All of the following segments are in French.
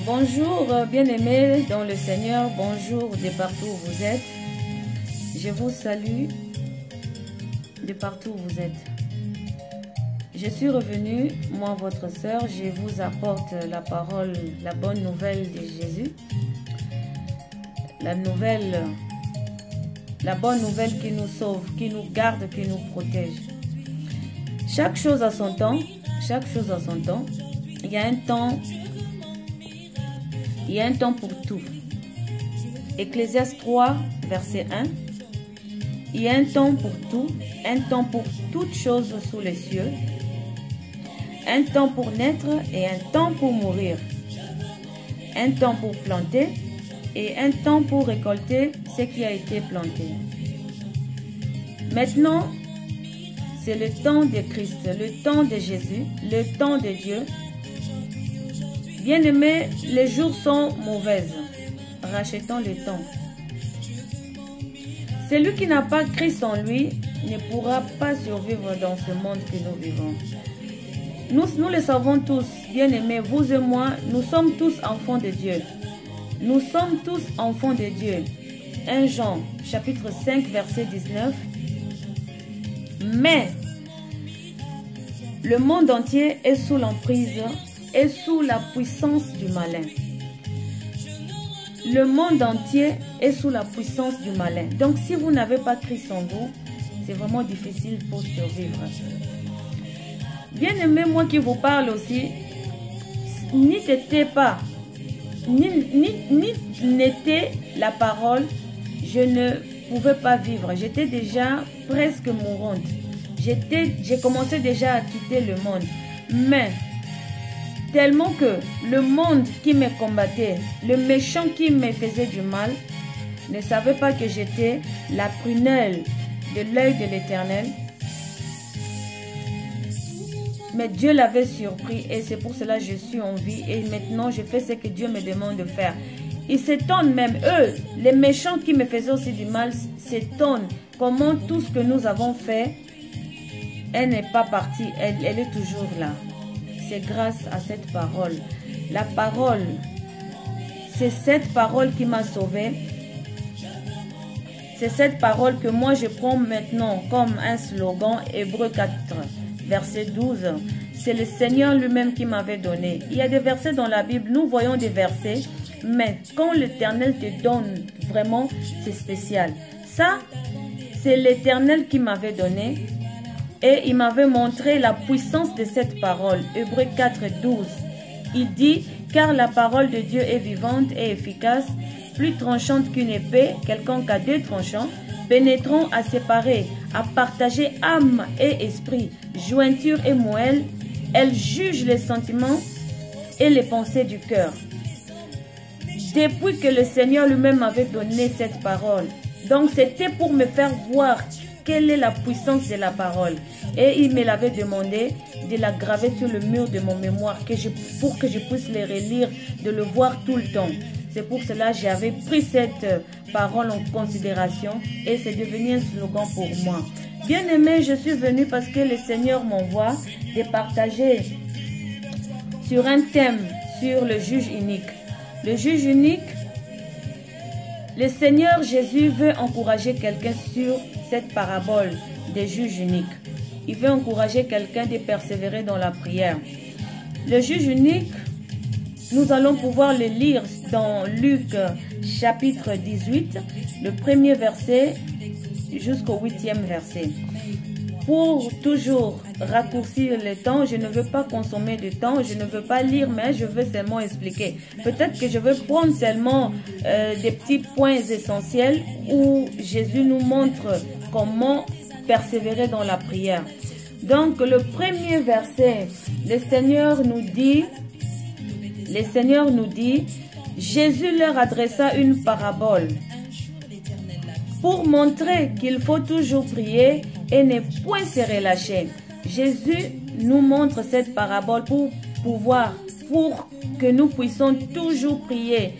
Bonjour bien-aimés dans le Seigneur, bonjour de partout où vous êtes. Je vous salue de partout où vous êtes. Je suis revenue, moi votre sœur, je vous apporte la parole, la bonne nouvelle de Jésus. La bonne nouvelle qui nous sauve, qui nous garde, qui nous protège. Chaque chose a son temps, chaque chose a son temps. Il y a un temps pour tout. Ecclésiaste 3, verset 1. Il y a un temps pour tout, un temps pour toutes choses sous les cieux, un temps pour naître et un temps pour mourir, un temps pour planter et un temps pour récolter ce qui a été planté. Maintenant, c'est le temps de Christ, le temps de Jésus, le temps de Dieu. Bien-aimés, les jours sont mauvaises. Rachetons le temps. Celui qui n'a pas Christ en lui ne pourra pas survivre dans ce monde que nous vivons. Nous le savons tous, bien-aimés, vous et moi, nous sommes tous enfants de Dieu. Nous sommes tous enfants de Dieu. 1 Jean, chapitre 5, verset 19. Mais le monde entier est sous l'emprise et sous la puissance du malin. Le monde entier est sous la puissance du malin. Donc si vous n'avez pas Christ en vous, c'est vraiment difficile pour survivre. Bien aimé, moi qui vous parle aussi, n'y n'était la parole, je ne pouvais pas vivre. J'étais déjà presque mourante. J'ai commencé déjà à quitter le monde. Mais tellement que le monde qui me combattait, le méchant qui me faisait du mal, ne savait pas que j'étais la prunelle de l'œil de l'Éternel. Mais Dieu l'avait surpris et c'est pour cela que je suis en vie et maintenant je fais ce que Dieu me demande de faire. Ils s'étonnent même, eux, les méchants qui me faisaient aussi du mal, s'étonnent comment tout ce que nous avons fait, elle n'est pas partie, elle est toujours là. C'est grâce à cette parole. La parole, c'est cette parole qui m'a sauvé. C'est cette parole que moi je prends maintenant comme un slogan. Hébreux 4, verset 12. C'est le Seigneur lui-même qui m'avait donné. Il y a des versets dans la Bible, nous voyons des versets, mais quand l'Éternel te donne, vraiment, c'est spécial. Ça, c'est l'Éternel qui m'avait donné. Et il m'avait montré la puissance de cette parole. Hébreux 4, 12. Il dit, car la parole de Dieu est vivante et efficace, plus tranchante qu'une épée, quelconque à deux tranchants, pénétrant à séparer, à partager âme et esprit, jointure et moelle. Elle juge les sentiments et les pensées du cœur. Depuis que le Seigneur lui-même m'avait donné cette parole, donc c'était pour me faire voir quelle est la puissance de la parole. Et il me l'avait demandé de la graver sur le mur de mon mémoire pour que je puisse les relire, de le voir tout le temps. C'est pour cela que j'avais pris cette parole en considération et c'est devenu un slogan pour moi. Bien aimé, je suis venue parce que le Seigneur m'envoie de partager sur un thème, sur le juge unique. Le juge unique, le Seigneur Jésus veut encourager quelqu'un sur cette parabole des juges uniques. Il veut encourager quelqu'un de persévérer dans la prière. Le juge unique, nous allons pouvoir le lire dans Luc chapitre 18, le premier verset jusqu'au 8e verset. Pour toujours raccourcir le temps, je ne veux pas consommer de temps, je ne veux pas lire, mais je veux seulement expliquer. Peut-être que je veux prendre seulement des petits points essentiels où Jésus nous montre comment persévérer dans la prière. Donc le premier verset, le Seigneur nous dit, Jésus leur adressa une parabole pour montrer qu'il faut toujours prier et ne point se relâcher. Jésus nous montre cette parabole pour que nous puissions toujours prier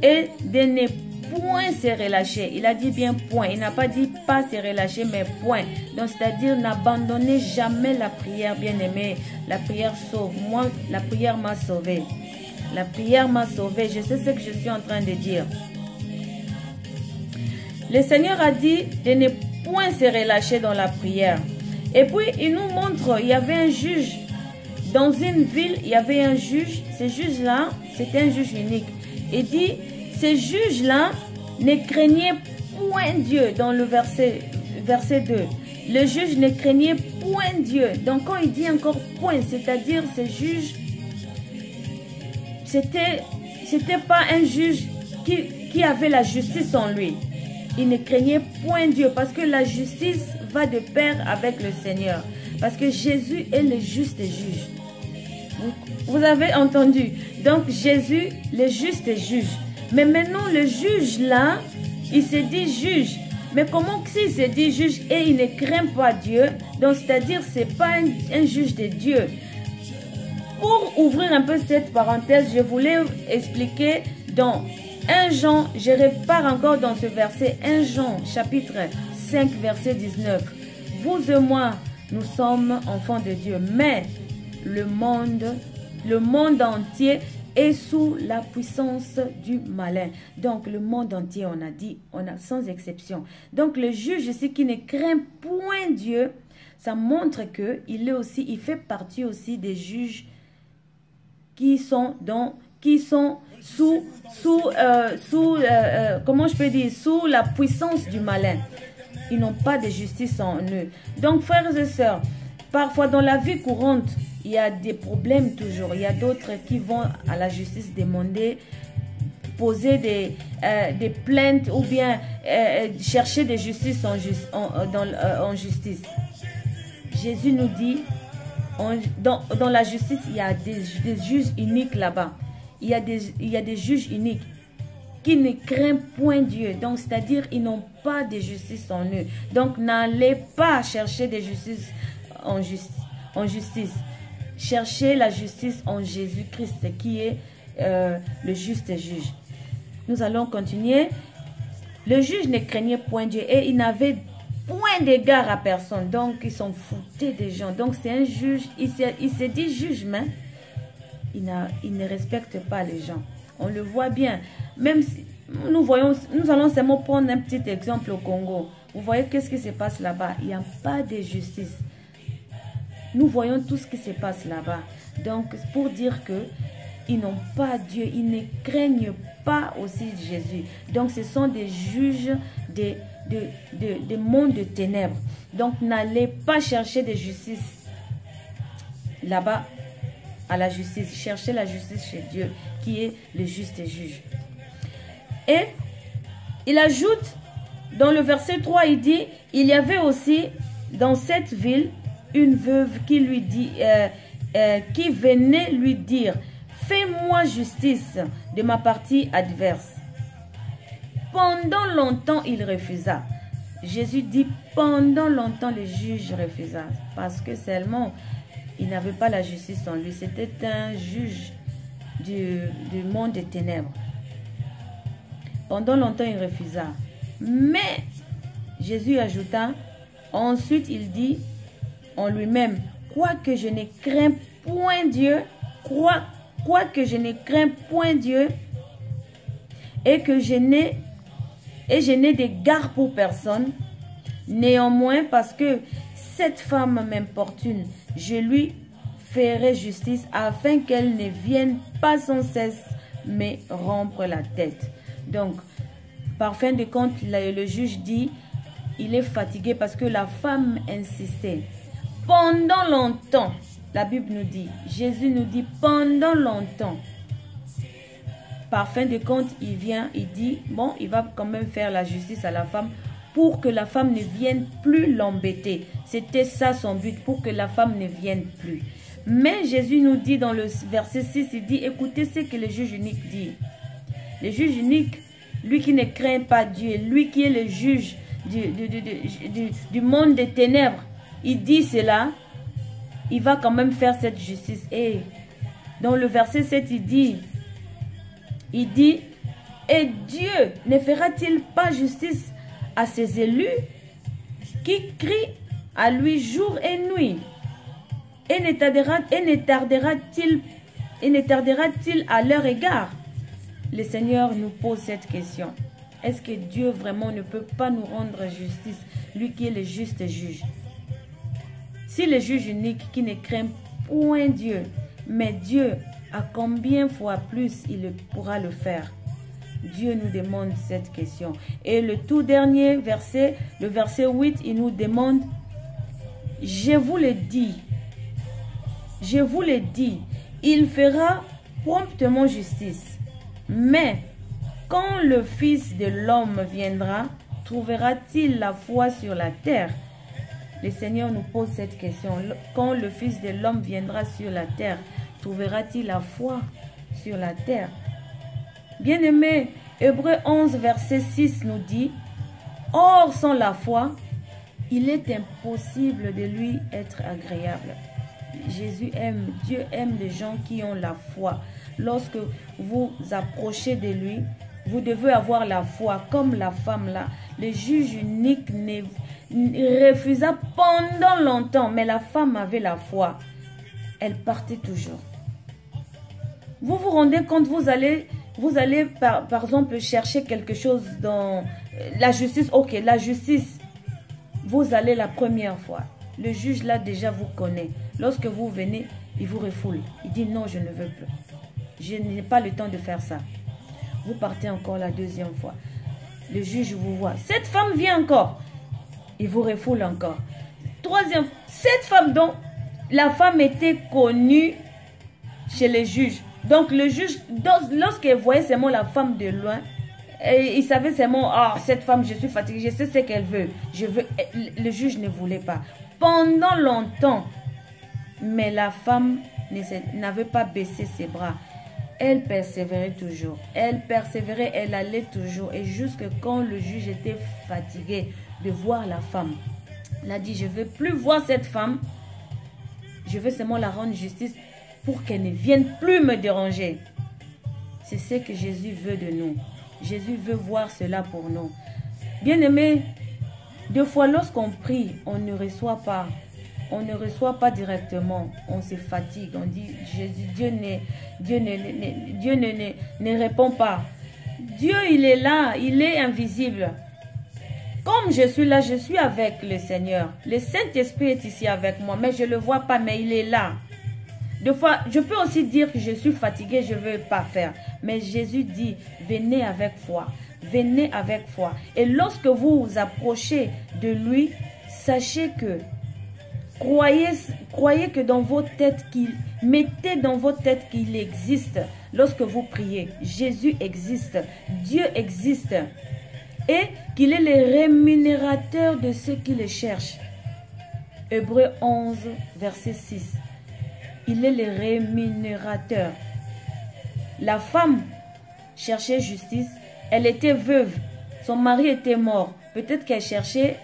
et de ne point se relâcher. Il a dit bien point. Il n'a pas dit pas se relâcher, mais point. Donc, c'est-à-dire n'abandonnez jamais la prière, bien-aimé. La prière sauve. Moi, la prière m'a sauvé. La prière m'a sauvé. Je sais ce que je suis en train de dire. Le Seigneur a dit de ne point se relâcher dans la prière. Et puis, il nous montre, il y avait un juge. Dans une ville, il y avait un juge. Ce juge-là, c'était un juge unique. Il dit, ce juge-là ne craignait point Dieu dans le verset 2. Le juge ne craignait point Dieu. Donc, quand il dit encore point, c'est-à-dire ce juge, c'était pas un juge qui avait la justice en lui. Il ne craignait point Dieu parce que la justice va de pair avec le Seigneur. Parce que Jésus est le juste juge. Vous avez entendu. Donc Jésus, le juste juge. Mais maintenant le juge là, il se dit juge. Mais comment s'il se dit juge et il ne craint pas Dieu? Donc c'est-à-dire c'est pas un juge de Dieu. Pour ouvrir un peu cette parenthèse, je voulais expliquer dans 1 Jean, je repars encore dans ce verset, 1 Jean chapitre 5 verset 19. Vous et moi, nous sommes enfants de Dieu, mais le monde entier est sous la puissance du malin. Donc le monde entier, on a dit, sans exception. Donc le juge ici qui ne craint point Dieu, ça montre que il fait partie aussi des juges qui sont sous comment je peux dire, sous la puissance du malin. Ils n'ont pas de justice en eux. Donc, frères et sœurs, parfois dans la vie courante, il y a des problèmes toujours. Il y a d'autres qui vont à la justice demander, poser des plaintes ou bien chercher des justices en justice. Jésus nous dit, dans la justice, il y a des juges uniques là-bas. Il y a des juges uniques qui ne craignent point Dieu. Donc, c'est-à-dire, ils n'ont pas de justice en eux. Donc, n'allez pas chercher de justice en justice. Cherchez la justice en Jésus-Christ, qui est le juste juge. Nous allons continuer. Le juge ne craignait point Dieu et il n'avait point d'égard à personne. Donc, ils s'en foutaient des gens. Donc, c'est un juge. Il se dit juge, mais il ne respecte pas les gens. On le voit bien. Même si nous allons seulement prendre un petit exemple au Congo. Vous voyez qu'est-ce qui se passe là-bas? Il n'y a pas de justice. Nous voyons tout ce qui se passe là-bas. Donc, pour dire que ils n'ont pas Dieu, ils ne craignent pas aussi Jésus. Donc, ce sont des juges des mondes de ténèbres. Donc, n'allez pas chercher de justice là-bas à la justice. Cherchez la justice chez Dieu, qui est le juste juge. Et il ajoute, dans le verset 3, il dit, il y avait aussi dans cette ville une veuve qui lui dit, qui venait lui dire, fais-moi justice de ma partie adverse. Pendant longtemps, il refusa. Jésus dit, pendant longtemps, le juge refusa. Parce que seulement, il n'avait pas la justice en lui. C'était un juge du monde des ténèbres. Pendant longtemps, il refusa. Mais, Jésus ajouta, ensuite, il dit en lui-même, quoique je ne crains point Dieu, quoique je ne crains point Dieu, et que je n'ai d'égard pour personne, néanmoins, parce que cette femme m'importune, je lui ferai justice afin qu'elle ne vienne pas sans cesse me rompre la tête. Donc, par fin de compte, le juge dit, il est fatigué parce que la femme insistait. Pendant longtemps, la Bible nous dit, Jésus nous dit, pendant longtemps. Par fin de compte, il vient, il dit, bon, il va quand même faire la justice à la femme pour que la femme ne vienne plus l'embêter. C'était ça son but, pour que la femme ne vienne plus. Mais Jésus nous dit dans le verset 6, il dit, écoutez ce que le juge unique dit. Le juge unique, lui qui ne craint pas Dieu, lui qui est le juge du monde des ténèbres, il dit cela, il va quand même faire cette justice. Et dans le verset 7, il dit, et Dieu ne fera-t-il pas justice à ses élus qui crient à lui jour et nuit? Et ne tardera-t-il Et ne tardera-t-il à leur égard? Le Seigneur nous pose cette question. Est-ce que Dieu vraiment ne peut pas nous rendre justice, lui qui est le juste juge? Si le juge unique qui ne craint point Dieu, mais Dieu, à combien fois plus il pourra le faire? Dieu nous demande cette question. Et le tout dernier verset, le verset 8, il nous demande, je vous le dis, il fera promptement justice. Mais quand le Fils de l'homme viendra, trouvera-t-il la foi sur la terre? Le Seigneur nous pose cette question. Quand le Fils de l'homme viendra sur la terre, trouvera-t-il la foi sur la terre? Bien-aimé, Hébreux 11, verset 6 nous dit, « Or, sans la foi, il est impossible de lui être agréable. » Jésus aime, Dieu aime les gens qui ont la foi. Lorsque vous approchez de lui, vous devez avoir la foi, comme la femme là. Le juge unique refusa pendant longtemps, mais la femme avait la foi. Elle partait toujours. Vous vous rendez compte, vous allez par exemple chercher quelque chose dans la justice. Ok, la justice, vous allez la première fois. Le juge là déjà vous connaît. Lorsque vous venez, il vous refoule. Il dit non, je ne veux plus. Je n'ai pas le temps de faire ça. Vous partez encore la deuxième fois. Le juge vous voit. Cette femme vient encore. Il vous refoule encore. Troisième, cette femme dont la femme était connue chez les juges. Donc le juge, lorsqu'il voyait seulement la femme de loin, il savait seulement, ah, cette femme, je suis fatiguée, je sais ce qu'elle veut. Le juge ne voulait pas. Pendant longtemps, mais la femme n'avait pas baissé ses bras. Elle persévérait toujours. Elle persévérait, elle allait toujours. Et jusque quand le juge était fatigué de voir la femme, il a dit, je ne veux plus voir cette femme. Je veux seulement la rendre justice pour qu'elle ne vienne plus me déranger. C'est ce que Jésus veut de nous. Jésus veut voir cela pour nous. Bien-aimés, deux fois lorsqu'on prie, on ne reçoit pas. On ne reçoit pas directement. On se fatigue. On dit, Jésus, Dieu ne répond pas. Dieu, il est là. Il est invisible. Comme je suis là, je suis avec le Seigneur. Le Saint-Esprit est ici avec moi, mais je ne le vois pas, mais il est là. Deux fois, je peux aussi dire que je suis fatigué, je ne veux pas faire. Mais Jésus dit, venez avec foi. Venez avec foi. Et lorsque vous vous approchez de lui, sachez que, croyez que dans votre tête, mettez dans votre tête qu'il existe. Lorsque vous priez, Jésus existe. Dieu existe. Et qu'il est le rémunérateur de ceux qui le cherchent. Hébreux 11, verset 6. Il est le rémunérateur. La femme cherchait justice. Elle était veuve. Son mari était mort. Peut-être qu'elle cherchait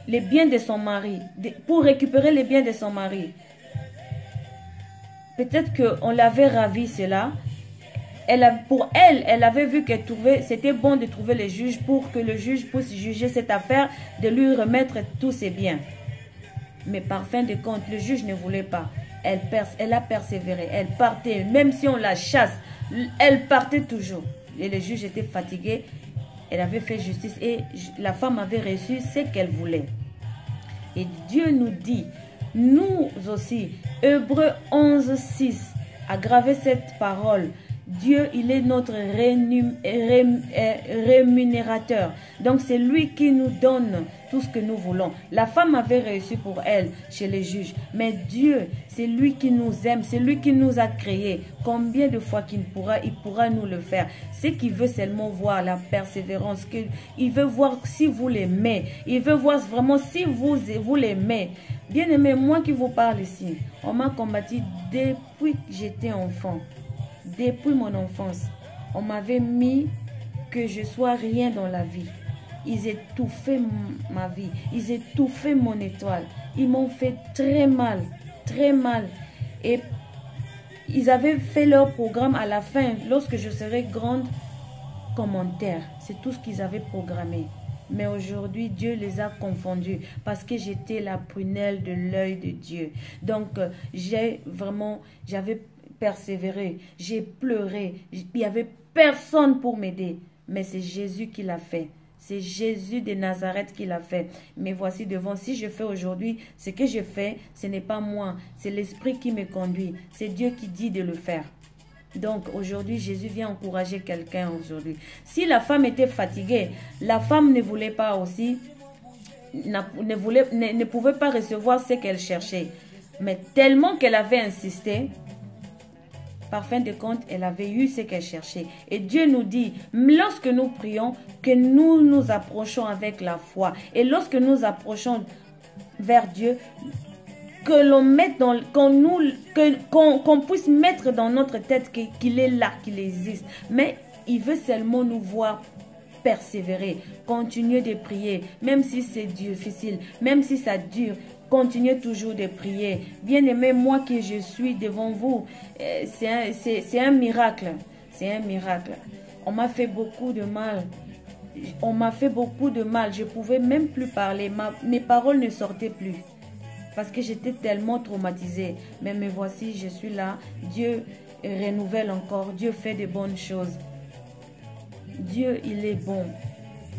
les biens de son mari. Pour récupérer les biens de son mari. Peut-être qu'on l'avait ravi cela. Pour elle, elle avait vu que c'était bon de trouver le juge pour que le juge puisse juger cette affaire, de lui remettre tous ses biens. Mais par fin de compte, le juge ne voulait pas. Elle a persévéré, elle partait, même si on la chasse, elle partait toujours. Et le juge était fatigué, elle avait fait justice et la femme avait reçu ce qu'elle voulait. Et Dieu nous dit, nous aussi, Hébreux 11, 6, a gravé cette parole. Dieu, il est notre rémunérateur. Donc, c'est lui qui nous donne tout ce que nous voulons. La femme avait réussi pour elle chez les juges. Mais Dieu, c'est lui qui nous aime. C'est lui qui nous a créés. Combien de fois il pourra nous le faire? C'est qu'il veut seulement voir la persévérance. Il veut voir si vous l'aimez. Il veut voir vraiment si vous l'aimez. Bien aimé, moi qui vous parle ici, on m'a combattu depuis que j'étais enfant. Depuis mon enfance, on m'avait mis que je sois rien dans la vie. Ils étouffaient ma vie. Ils étouffaient mon étoile. Ils m'ont fait très mal. Très mal. Et ils avaient fait leur programme à la fin. Lorsque je serai grande, commentaire. C'est tout ce qu'ils avaient programmé. Mais aujourd'hui, Dieu les a confondus parce que j'étais la prunelle de l'œil de Dieu. Donc, j'avais persévéré, j'ai pleuré, il n'y avait personne pour m'aider. Mais c'est Jésus qui l'a fait. C'est Jésus de Nazareth qui l'a fait. Mais voici devant, si je fais aujourd'hui ce que je fais, ce n'est pas moi, c'est l'Esprit qui me conduit. C'est Dieu qui dit de le faire. Donc aujourd'hui, Jésus vient encourager quelqu'un aujourd'hui. Si la femme était fatiguée, la femme ne voulait pas aussi, ne pouvait pas recevoir ce qu'elle cherchait. Mais tellement qu'elle avait insisté, par fin de compte, elle avait eu ce qu'elle cherchait. Et Dieu nous dit, lorsque nous prions, que nous nous approchons avec la foi. Et lorsque nous approchons vers Dieu, que l'on mette dans, qu'on puisse mettre dans notre tête qu'il est là, qu'il existe. Mais il veut seulement nous voir persévérer, continuer de prier, même si c'est difficile, même si ça dure. Continuez toujours de prier. Bien-aimé, moi que je suis devant vous, c'est un miracle. C'est un miracle. On m'a fait beaucoup de mal. On m'a fait beaucoup de mal. Je ne pouvais même plus parler. Mes paroles ne sortaient plus. Parce que j'étais tellement traumatisée. Mais me voici, je suis là. Dieu renouvelle encore. Dieu fait de bonnes choses. Dieu, il est bon.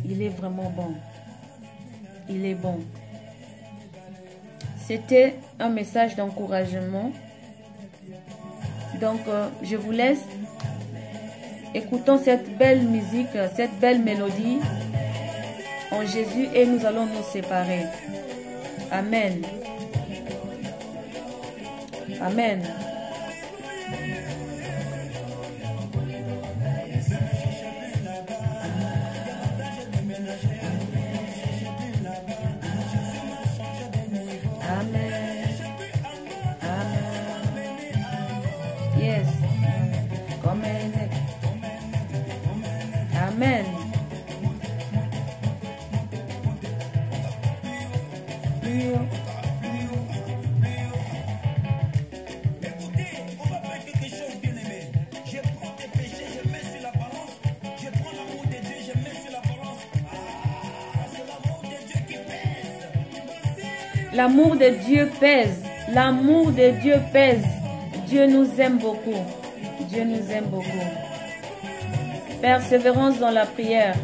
Il est vraiment bon. Il est bon. C'était un message d'encouragement. Donc, je vous laisse. Écoutons cette belle musique, cette belle mélodie en Jésus et nous allons nous séparer. Amen. Amen. Yes. Amen. Écoutez, on va faire quelque chose, bien aimé. Je prends tes péchés, je mets sur la balance. Je prends l'amour de Dieu, je mets sur la balance. Ah, c'est l'amour de Dieu qui pèse. L'amour de Dieu pèse. L'amour de Dieu pèse. Dieu nous aime beaucoup. Dieu nous aime beaucoup. Persévérance dans la prière.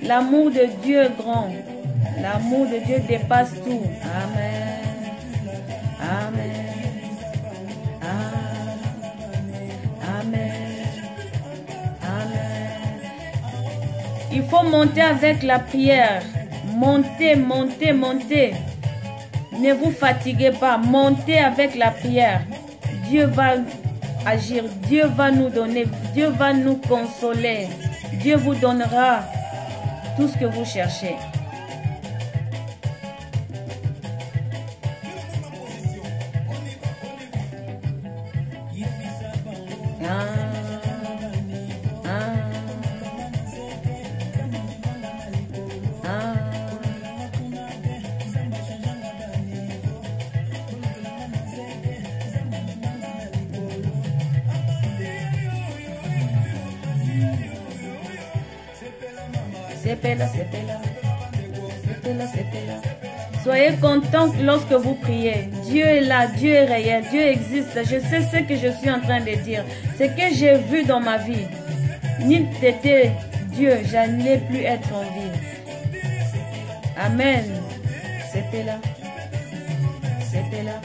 L'amour de Dieu est grand. L'amour de Dieu dépasse tout. Amen. Amen. Amen. Il faut monter avec la prière. Montez, montez, montez. Ne vous fatiguez pas. Montez avec la prière. Dieu va agir. Dieu va nous donner. Dieu va nous consoler. Dieu vous donnera tout ce que vous cherchez. Soyez contents lorsque vous priez. Dieu est là, Dieu est réel, Dieu existe. Je sais ce que je suis en train de dire. Ce que j'ai vu dans ma vie. Ni t'étais Dieu, j'allais plus être en vie. Amen. C'était là. C'était là.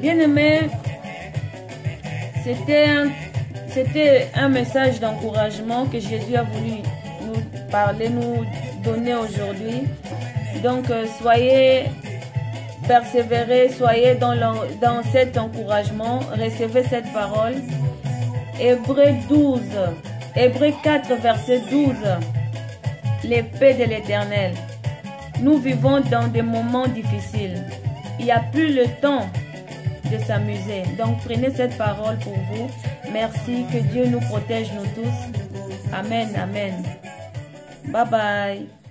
Bien-aimés, c'était un message d'encouragement que Jésus a voulu nous parler, nous donner aujourd'hui. Donc, soyez persévérés, soyez dans cet encouragement, recevez cette parole. Hébreux 12, Hébreux 4, verset 12, l'épée de l'Éternel. Nous vivons dans des moments difficiles. il n'y a plus le temps de s'amuser. Donc prenez cette parole pour vous. Merci, que Dieu nous protège nous tous. Amen, amen. Bye bye.